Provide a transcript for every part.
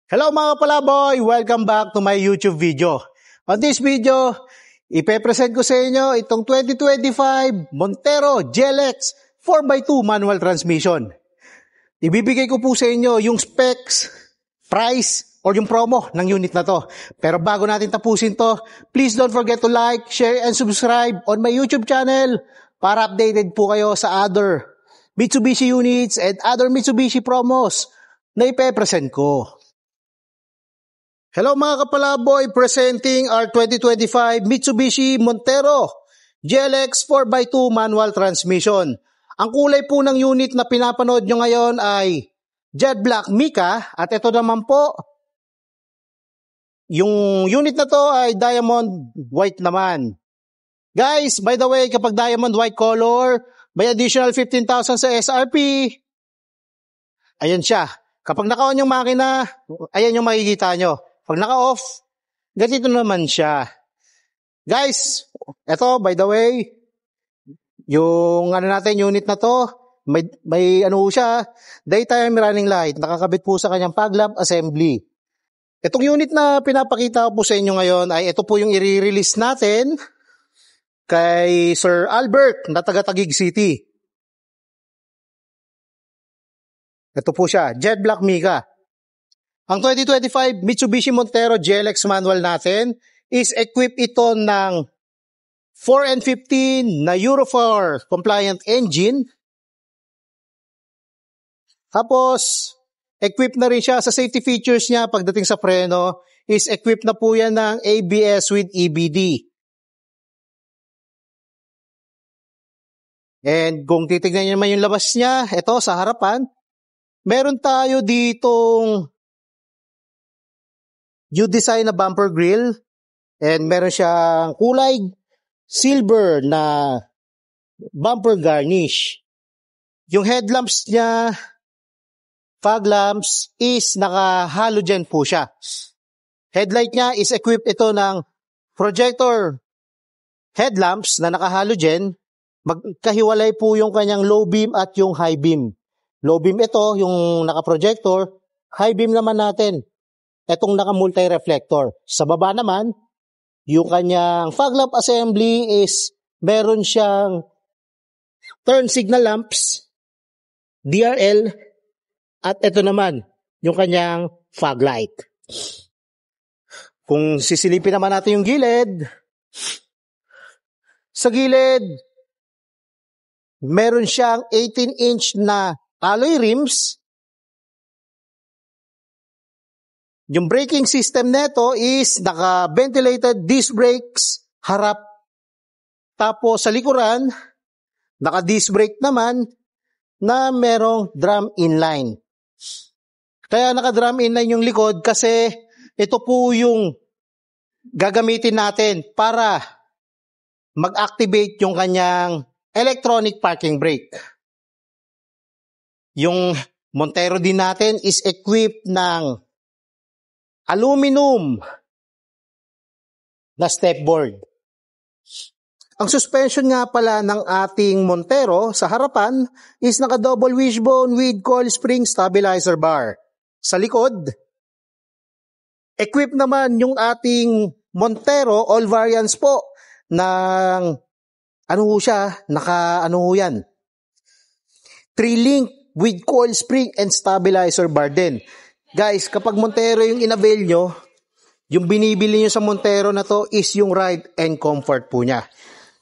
Hello mga palaboy! Welcome back to my YouTube video. On this video, ipepresent ko sa inyo itong 2025 Montero GLX 4x2 manual transmission. Ibibigay ko po sa inyo yung specs, price, or yung promo ng unit na to. Pero bago natin tapusin to, please don't forget to like, share, and subscribe on my YouTube channel para updated po kayo sa other Mitsubishi units and other Mitsubishi promos na ipepresent ko. Hello mga kapalaboy, presenting our 2025 Mitsubishi Montero GLX 4x2 manual transmission. Ang kulay po ng unit na pinapanood nyo ngayon ay Jet Black Mica at ito naman po, yung unit na to ay Diamond White naman. Guys, by the way, kapag Diamond White color, may additional 15,000 sa SRP. Ayan siya. Kapag naka-on yung makina, ayan yung makikita nyo. Pag naka-off, ganito naman siya. Guys, eto, by the way, yung unit na to, may siya, daytime running light, nakakabit po sa kanyang fog lamp assembly. Itong unit na pinapakita ko po sa inyo ngayon ay ito po yung i-release natin kay Sir Albert na taga Taguig City. Ito po siya, Jet Black Mica. Ang 2025 Mitsubishi Montero GLX manual natin is equipped ito ng 4N15 na Euro 4 compliant engine. Tapos, equipped na rin siya sa safety features niya pagdating sa preno, is equipped na po yan ng ABS with EBD. And kung titignan niyo naman yung labas niya, ito sa harapan, meron tayo ditong U-design na bumper grill and meron siyang kulay silver na bumper garnish. Yung headlamps niya, fog lamps, is naka-halogen po siya. Headlight niya is equipped ito ng projector headlamps na naka-halogen. Magkahiwalay po yung kanyang low beam at yung high beam. Low beam ito, yung naka-projector. High beam naman natin, etong naka-multi-reflector. Sa baba naman, yung kanyang fog lamp assembly is meron siyang turn signal lamps, DRL, at ito naman, yung kanyang fog light. Kung sisilipin naman natin yung gilid, sa gilid, meron siyang 18-inch na alloy rims. Yung braking system nito is naka-ventilated disc brakes harap. Tapos sa likuran, naka-disc brake naman na merong drum inline. Kaya naka-drum inline yung likod kasi ito po yung gagamitin natin para mag-activate yung kanyang electronic parking brake. Yung Montero din natin is equipped ng aluminum na stepboard. Ang suspension nga pala ng ating Montero sa harapan is naka-double wishbone with coil spring stabilizer bar. Sa likod, equipped naman yung ating Montero, all variants po, ng yan? 3-link with coil spring and stabilizer bar din. Guys, kapag Montero yung inavail nyo, yung binibili nyo sa Montero na to is yung ride and comfort po niya.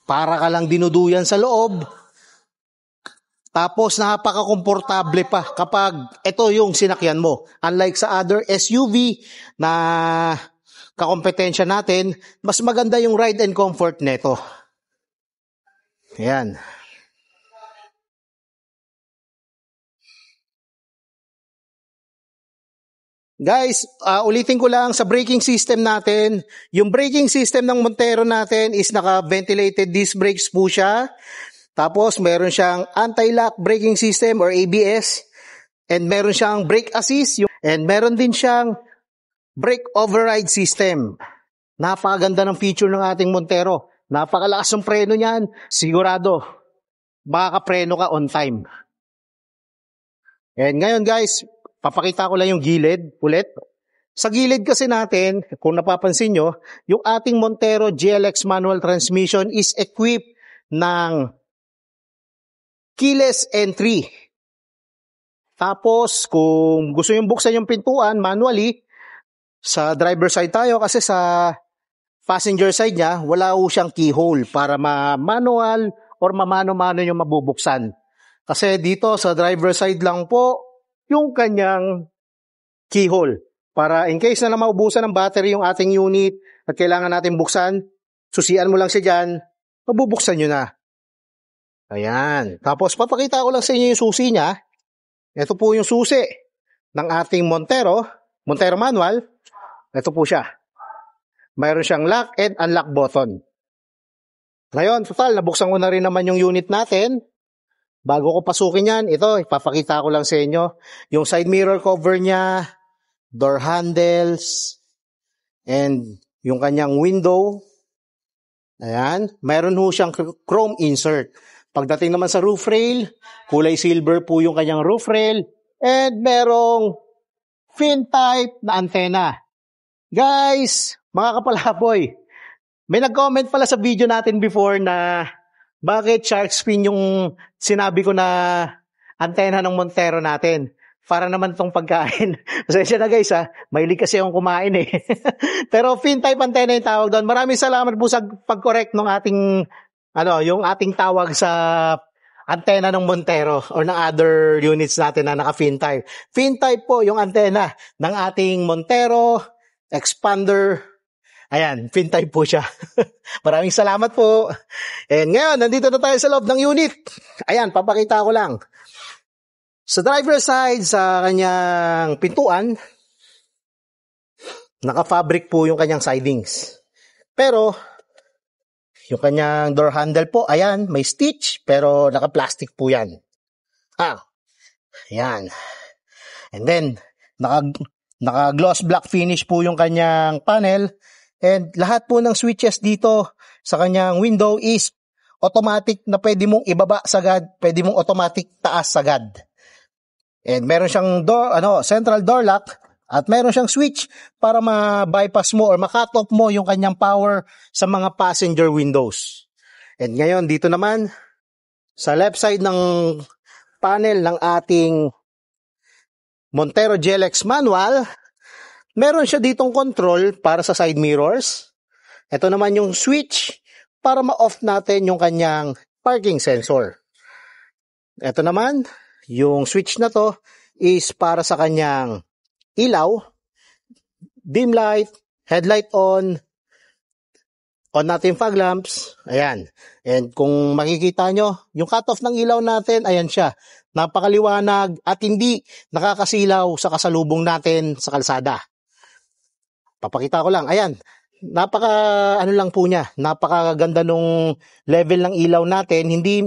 Para ka lang dinuduyan sa loob, tapos napaka-komportable pa kapag ito yung sinakyan mo. Unlike sa other SUV na kakompetensya natin, mas maganda yung ride and comfort neto. Ayan. Guys, ulitin ko lang sa braking system natin. Yung braking system ng Montero natin is naka-ventilated disc brakes po siya. Tapos meron siyang anti-lock braking system or ABS. And meron siyang brake assist. And meron din siyang brake override system. Napakaganda ng feature ng ating Montero. Napakalakas ng preno niyan. Sigurado, makakapreno ka on time. And ngayon guys, papakita ko lang yung gilid ulit. Sa gilid kasi natin, kung napapansin nyo, yung ating Montero GLX manual transmission is equipped ng keyless entry. Tapos, kung gusto yung buksan yung pintuan manually, sa driver side tayo kasi sa passenger side niya, wala ho siyang keyhole para ma-manual or mamano-mano yung mabubuksan. Kasi dito sa driver side lang po yung kanyang keyhole. Para in case na maubusan ng battery yung ating unit at kailangan natin buksan, susian mo lang siya dyan, mabubuksan nyo na. Ayan. Tapos papakita ko lang sa inyo yung susi niya. Ito po yung susi ng ating Montero manual. Ito po siya. Mayroon siyang lock and unlock button. Ngayon, total, nabuksan ko na rin naman yung unit natin. Bago ko pasukin yan, ito, ipapakita ko lang sa inyo. Yung side mirror cover niya, door handles, and yung kanyang window. Ayan. Mayroon ho siyang chrome insert. Pagdating naman sa roof rail, kulay silver po yung kanyang roof rail. And merong fin type na antena. Guys, mga kapalaboy, may nag-comment pala sa video natin before na bakit shark fin yung sinabi ko na antena ng Montero natin. Para naman tong pagkain. Pasensya na guys ha, mahilig kasi akong kumain eh. Pero fin type antenna yung tawag doon. Maraming salamat po sa pag-correct ng ating, yung ating tawag sa antena ng Montero or ng other units natin na naka-fin type. Fin type po yung antena ng ating Montero Expander. Ayan, fin type po siya. Maraming salamat po. And ngayon, nandito na tayo sa loob ng unit. Ayan, papakita ko lang. Sa driver side, sa kanyang pintuan, naka-fabric po yung kanyang sidings. Pero, yung kanyang door handle po, ayan, may stitch, pero naka-plastic po yan. Ayan. And then, naka-gloss black finish po yung kanyang panel. And lahat po ng switches dito sa kanyang window is automatic na pwede mong ibaba sagad, pwede mong automatic taas sagad. And meron siyang central door lock at meron siyang switch para ma-bypass mo or ma-cut off mo yung kanyang power sa mga passenger windows. And ngayon, dito naman, sa left side ng panel ng ating Montero GLX manual, meron siya ditong control para sa side mirrors. Ito naman yung switch para ma-off natin yung kanyang parking sensor. Ito naman, yung switch na to is para sa kanyang ilaw, dim light, headlight on natin fog lamps, ayan. And kung makikita nyo, yung cutoff ng ilaw natin, ayan siya. Napakaliwanag at hindi nakakasilaw sa kasalubong natin sa kalsada. Papakita ko lang, ayan. Lang po niya, napakaganda nung level ng ilaw natin, hindi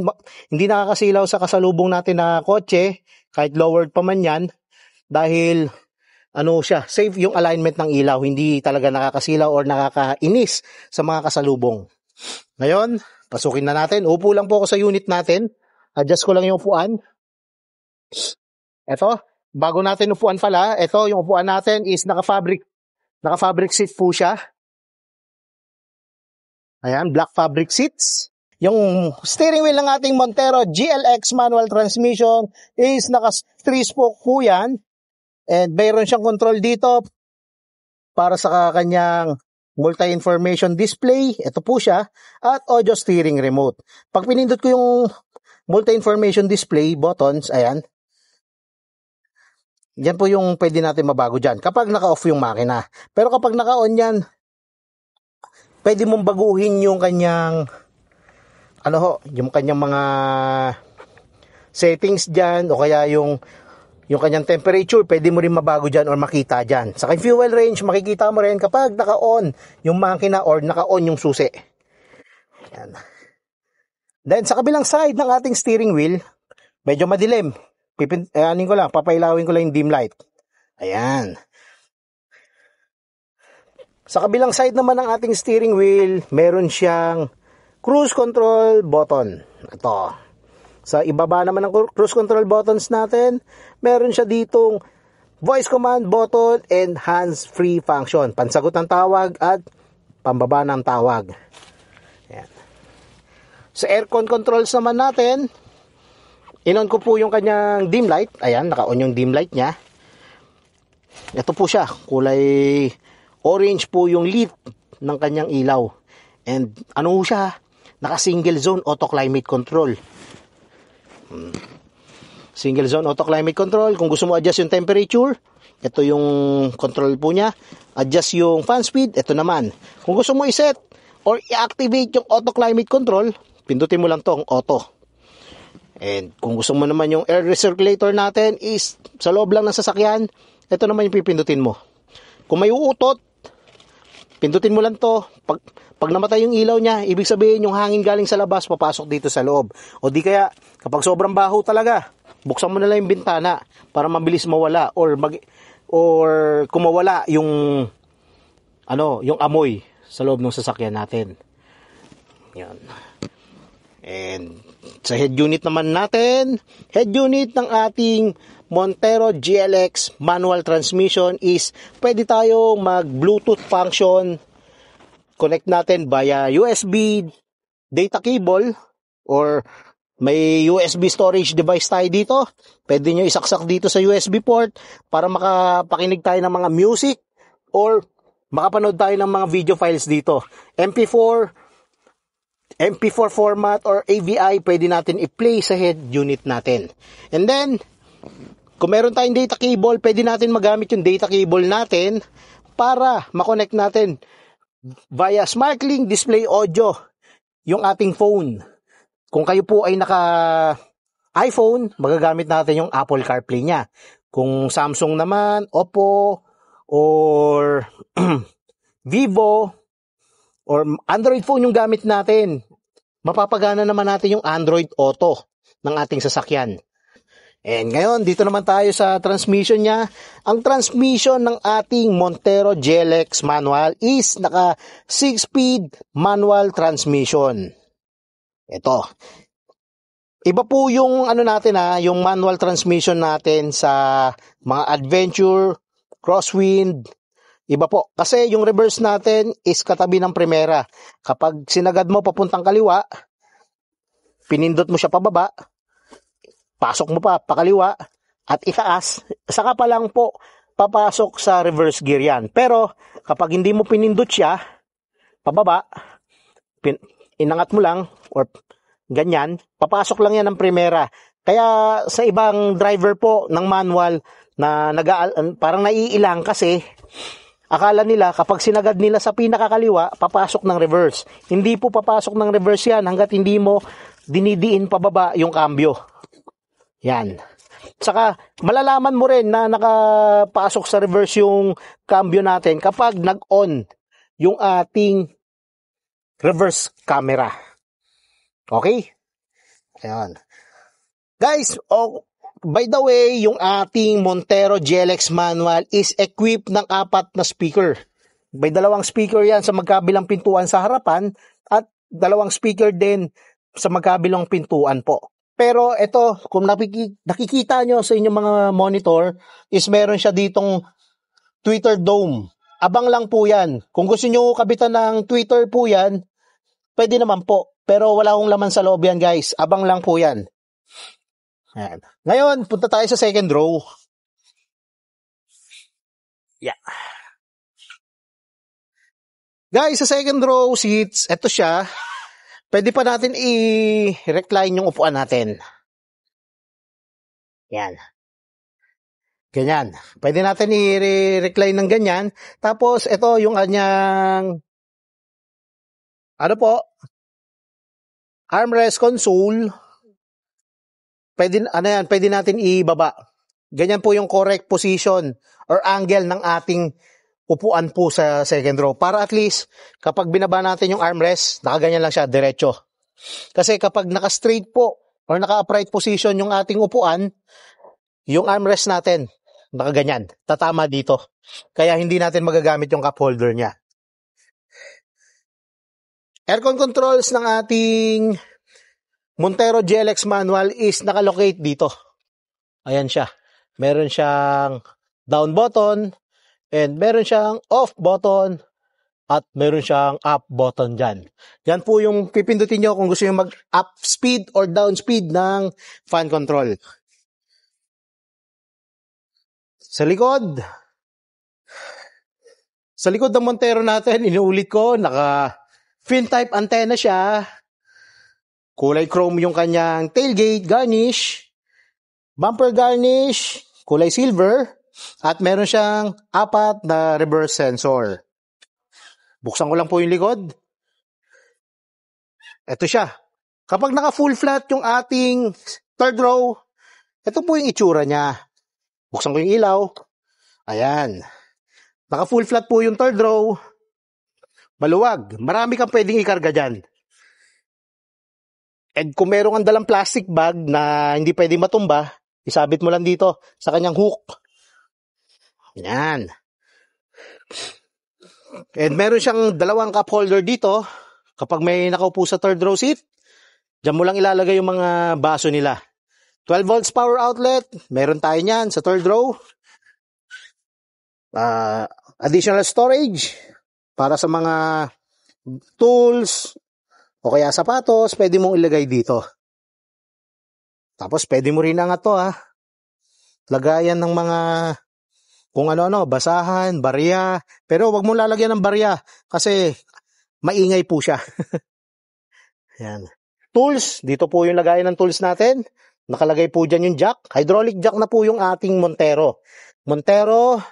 nakakasilaw sa kasalubong natin na kotse, kahit lowered pa man yan, dahil safe yung alignment ng ilaw, hindi talaga nakakasilaw or nakakainis sa mga kasalubong. Ngayon, pasukin na natin, upo lang po ako sa unit natin, adjust ko lang yung upuan. Eto, bago natin upuan pala, eto yung upuan natin is naka-fabric seat po siya. Ayan, black fabric seats. Yung steering wheel ng ating Montero GLX manual transmission is naka 3-spoke po yan. And mayroon siyang control dito para sa kanyang multi-information display. Ito po siya. At audio steering remote. Pag pinindot ko yung multi-information display buttons, ayan. Yan po yung pwede natin mabago dyan kapag naka-off yung makina. Pero kapag naka-on yan, pwede mong baguhin yung kanyang yung kanyang mga settings dyan o kaya yung kanyang temperature, pwede mo rin mabago dyan or makita dyan. Sa kanyang fuel range, makikita mo rin kapag naka-on yung makina or naka-on yung susi. Yan. Then sa kabilang side ng ating steering wheel, medyo madilim. Papailawin ko lang yung dim light. Ayan. Sa kabilang side naman ng ating steering wheel, meron siyang cruise control button. Ito. Sa ibaba naman ng cruise control buttons natin, meron siya ditong voice command button, and hands-free function. Pansagot ng tawag at pambaba ng tawag. Ayan. Sa aircon controls naman natin, in-on ko po yung kanyang dim light. Ayan, naka-on yung dim light niya. Ito po siya, kulay orange po yung lit ng kanyang ilaw. And ano siya, naka-single zone auto climate control. Single zone auto climate control. Kung gusto mo adjust yung temperature, ito yung control po niya. Adjust yung fan speed, ito naman. Kung gusto mo i-set or i-activate yung auto climate control, pindutin mo lang tong auto. And kung gusto mo naman yung air recirculator natin is sa loob lang ng sasakyan, ito naman yung pipindutin mo. Kung may uutot, pindutin mo lang to. Pag namatay yung ilaw niya, ibig sabihin yung hangin galing sa labas papasok dito sa loob. O di kaya, kapag sobrang baho talaga, buksan mo na lang yung bintana para mabilis mawala or kung mawala yung yung amoy sa loob ng sasakyan natin. Yan. And sa head unit naman natin, head unit ng ating Montero GLX manual transmission is pwede tayong mag-Bluetooth function. Connect natin via USB data cable or may USB storage device tayo dito. Pwede nyo isaksak dito sa USB port para makapakinig tayo ng mga music or makapanood tayo ng mga video files dito. MP4 format or AVI, pwede natin i-play sa head unit natin. And then, kung meron tayong data cable, pwede natin magamit yung data cable natin para makonect natin via SmartLink Display Audio yung ating phone. Kung kayo po ay naka-iPhone, magagamit natin yung Apple CarPlay niya. Kung Samsung naman, Oppo, or Vivo, or Android phone yung gamit natin, mapapagana naman natin yung Android Auto ng ating sasakyan. And ngayon, dito naman tayo sa transmission niya. Ang transmission ng ating Montero GLX manual is naka 6-speed manual transmission. Ito. Iba po yung natin yung manual transmission natin sa mga adventure, crosswind. Iba po. Kasi yung reverse natin is katabi ng primera. Kapag sinagad mo papuntang kaliwa, pinindot mo siya pababa, pasok mo pa pakaliwa at itaas, saka pa lang po papasok sa reverse gear yan. Pero kapag hindi mo pinindot siya pababa, inangat mo lang or ganyan, papasok lang yan ng primera. Kaya sa ibang driver po ng manual na parang naiilang kasi akala nila kapag sinagad nila sa pinakakaliwa, papasok ng reverse. Hindi po papasok ng reverse yan hanggat hindi mo dinidiin pababa yung cambio. Yan. Saka, malalaman mo rin na nakapasok sa reverse yung cambio natin kapag nag-on yung ating reverse camera. Okay? Ayan. Guys, by the way, yung ating Montero GLX manual is equipped ng 4 na speaker. May 2 speaker yan sa magkabilang pintuan sa harapan at 2 speaker din sa magkabilang pintuan po. Pero ito, kung nakikita nyo sa inyong mga monitor, is meron siya ditong tweeter dome. Abang lang po yan. Kung gusto nyo kabitan ng tweeter po yan, pwede naman po. Pero wala akong laman sa loob yan, guys. Abang lang po yan. Ayan. Ngayon, punta tayo sa second row. Yeah. Guys, sa second row seats, ito siya. Pwede pa natin i-recline yung upuan natin. Yan. Ganyan. Pwede natin i-recline ng ganyan. Tapos, ito yung kanyang armrest console. Pwede natin ibaba. Ganyan po yung correct position or angle ng ating upuan po sa second row. Para at least, kapag binaba natin yung armrest, nakaganyan lang siya, diretso. Kasi kapag naka-straight po or naka-upright position yung ating upuan, yung armrest natin, nakaganyan, tatama dito. Kaya hindi natin magagamit yung cup holder niya. Aircon controls ng ating Montero GLX manual is nakalocate dito. Ayan siya. Meron siyang down button, and meron siyang off button, at meron siyang up button dyan. Yan po yung pipindutin nyo kung gusto nyo mag-up speed or down speed ng fan control. Sa likod ng Montero natin, inuulit ko, naka fin type antenna siya. Kulay chrome yung kanyang tailgate garnish. Bumper garnish, kulay silver. At meron siyang 4 na reverse sensor. Buksan ko lang po yung likod. Ito siya. Kapag naka full flat yung ating third row, ito po yung itsura niya. Buksan ko yung ilaw. Ayan. Naka full flat po yung third row. Maluwag. Marami kang pwedeng ikarga dyan. And kung meron kang dalang plastic bag na hindi pwedeng matumba, isabit mo lang dito sa kanyang hook. Ayan. And meron siyang 2 cup holder dito. Kapag may nakaupo sa third row seat, dyan mo lang ilalagay yung mga baso nila. 12 volts power outlet, meron tayo niyan sa third row. Additional storage para sa mga tools o kaya sapatos, pwede mong ilagay dito. Tapos pwede mo rin angat to lagayan ng mga kung ano-ano, basahan, barya. Pero wag mong lalagyan ng barya kasi maingay po siya. Yan. Tools, dito po yung lagayan ng tools natin. Nakalagay po dyan yung jack. Hydraulic jack na po yung ating Montero. Montero,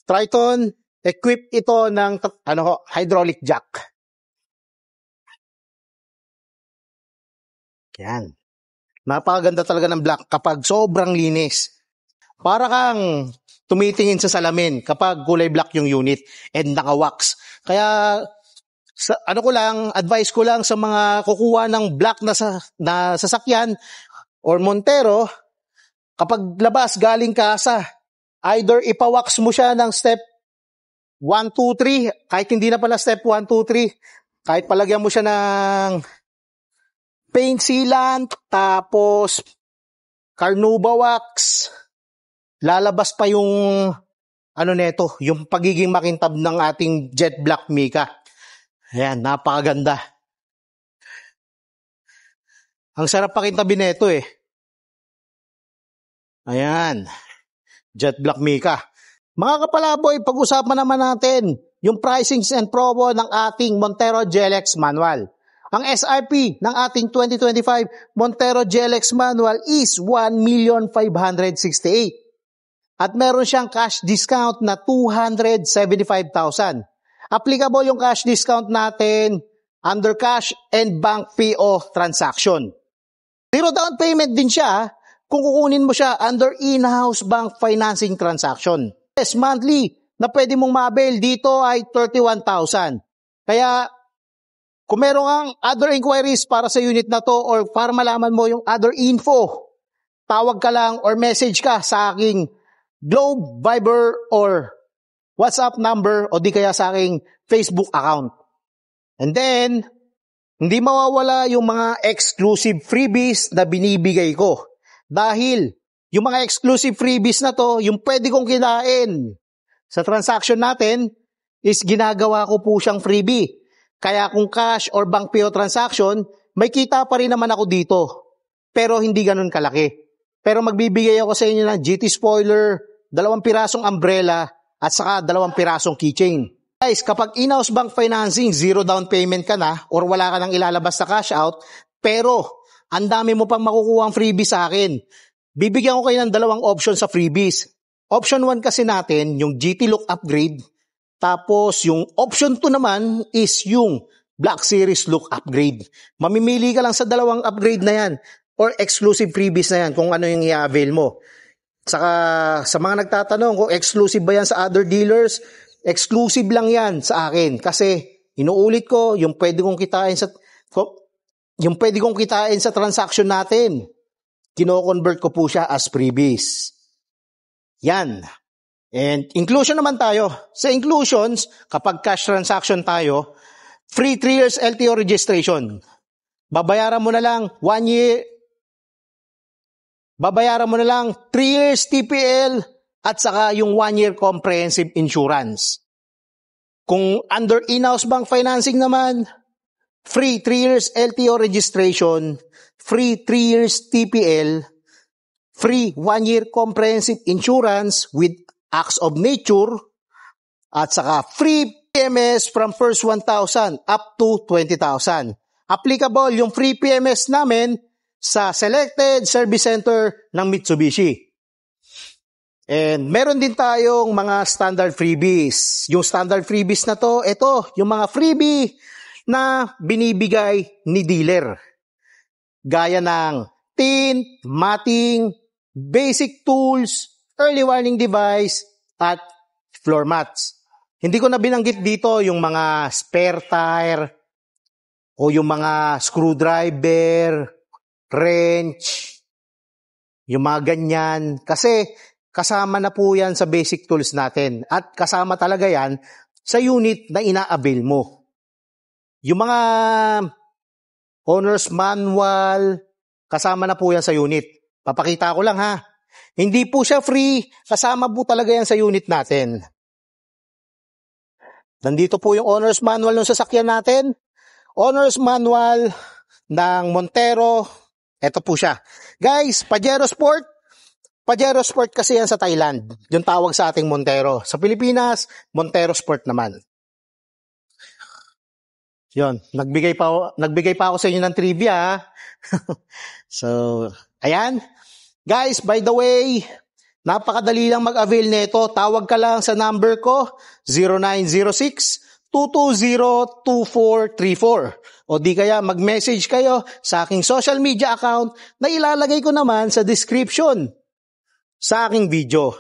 Triton, equip ito ng hydraulic jack. Yan. Napakaganda talaga ng black kapag sobrang linis. Para kang tumitingin sa salamin kapag kulay black yung unit and naka-wax. Kaya advice ko lang sa mga kukuha ng black na sasakyan or Montero, kapag labas galing ka either ipa-wax mo siya ng step 1, 2, 3, kahit hindi na pala step 1, 2, 3, kahit palagyan mo siya ng paint sealant, tapos Carnauba wax, lalabas pa yung neto, yung pagiging makintab ng ating jet black mica. Ayan, napakaganda. Ang sarap pakintabin neto Ayan, jet black mica. Mga kapalaboy, pag-usapan naman natin yung pricings and promo ng ating Montero GLX manual. Ang SRP ng ating 2025 Montero GLX manual is 1,568,000. At meron siyang cash discount na 275,000. Applicable yung cash discount natin under cash and bank PO transaction. Zero down payment din siya kung kukunin mo siya under in-house bank financing transaction. Yes, monthly na pwede mong ma-avail dito ay 31,000. Kaya kung meron kang other inquiries para sa unit na to or para malaman mo yung other info, tawag ka lang or message ka sa aking Globe, Viber, or WhatsApp number o di kaya sa aking Facebook account. And then, hindi mawawala yung mga exclusive freebies na binibigay ko. Dahil yung mga exclusive freebies na to, yung pwede kong kinain sa transaction natin is ginagawa ko po siyang freebie. Kaya kung cash or bank PO transaction, may kita pa rin naman ako dito. Pero hindi ganun kalaki. Pero magbibigay ako sa inyo ng GT spoiler, 2 pirasong umbrella, at saka 2 pirasong keychain. Guys, kapag in-house bank financing, zero down payment ka na or wala ka nang ilalabas na cash out, pero ang dami mo pang makukuha ang freebies sa akin. Bibigyan ko kayo ng 2 option sa freebies. Option 1 kasi natin, yung GT look upgrade. Tapos yung option 2 naman is yung Black Series look upgrade. Mamimili ka lang sa 2 upgrade na yan or exclusive freebies na yan kung ano yung i-avail mo. Saka sa mga nagtatanong kung exclusive ba yan sa other dealers, exclusive lang yan sa akin. Kasi inuulit ko, yung pwede kong kitain sa transaction natin, kino-convert ko po siya as freebies. Yan. And inclusion naman tayo. Sa inclusions, kapag cash transaction tayo, free 3 years LTO registration. Babayaran mo na lang 1 year. Babayaran mo na lang 3 years TPL at saka yung 1-year comprehensive insurance. Kung under in-house bank financing naman, free 3 years LTO registration, free 3 years TPL, free 1-year comprehensive insurance with acts of nature, at saka free PMS from first 1,000 up to 20,000. Applicable yung free PMS namin sa selected service center ng Mitsubishi. And meron din tayong mga standard freebies. Yung standard freebies na to, ito, yung mga freebie na binibigay ni dealer. Gaya ng tint, matting, basic tools, early warning device, at floor mats. Hindi ko na binanggit dito yung mga spare tire o yung mga screwdriver, wrench, yung mga ganyan. Kasi kasama na po yan sa basic tools natin at kasama talaga yan sa unit na ina-avail mo. Yung mga owner's manual, kasama na po yan sa unit. Papakita ko lang ha. Hindi po siya free, kasama po talaga yan sa unit natin. Nandito po yung owner's manual ng sasakyan natin. Owner's manual ng Montero. Ito po siya. Guys, Pajero Sport. Pajero Sport kasi yan sa Thailand. Yung tawag sa ating Montero. Sa Pilipinas, Montero Sport naman. Yun, nagbigay pa ako sa inyo ng trivia. So, ayan. Guys, by the way, napakadali lang mag-avail nito. Tawag ka lang sa number ko, 0906-220-2434. O di kaya mag-message kayo sa aking social media account na ilalagay ko naman sa description sa aking video.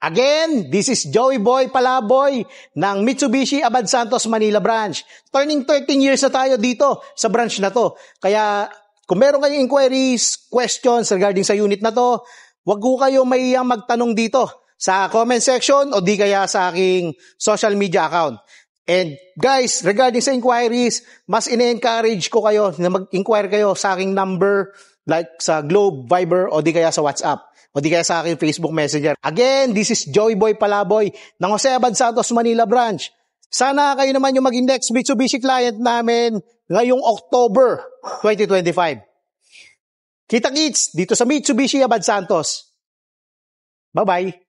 Again, this is Joey Boy Palaboy ng Mitsubishi Abad Santos Manila branch. Turning 13 years na tayo dito sa branch na to. Kaya kung meron kayong inquiries, questions regarding sa unit na to, wag ko kayo maiyang magtanong dito sa comment section o di kaya sa aking social media account. And guys, regarding sa inquiries, mas ine-encourage ko kayo na mag-inquire kayo sa aking number like sa Globe, Viber o di kaya sa WhatsApp o di kaya sa aking Facebook Messenger. Again, this is Joey Boy Palaboy ng Jose Abad Santos Manila branch. Sana kayo naman yung maging next Mitsubishi client namin ngayong October 2025. Kita-kits dito sa Mitsubishi Abad Santos. Bye-bye!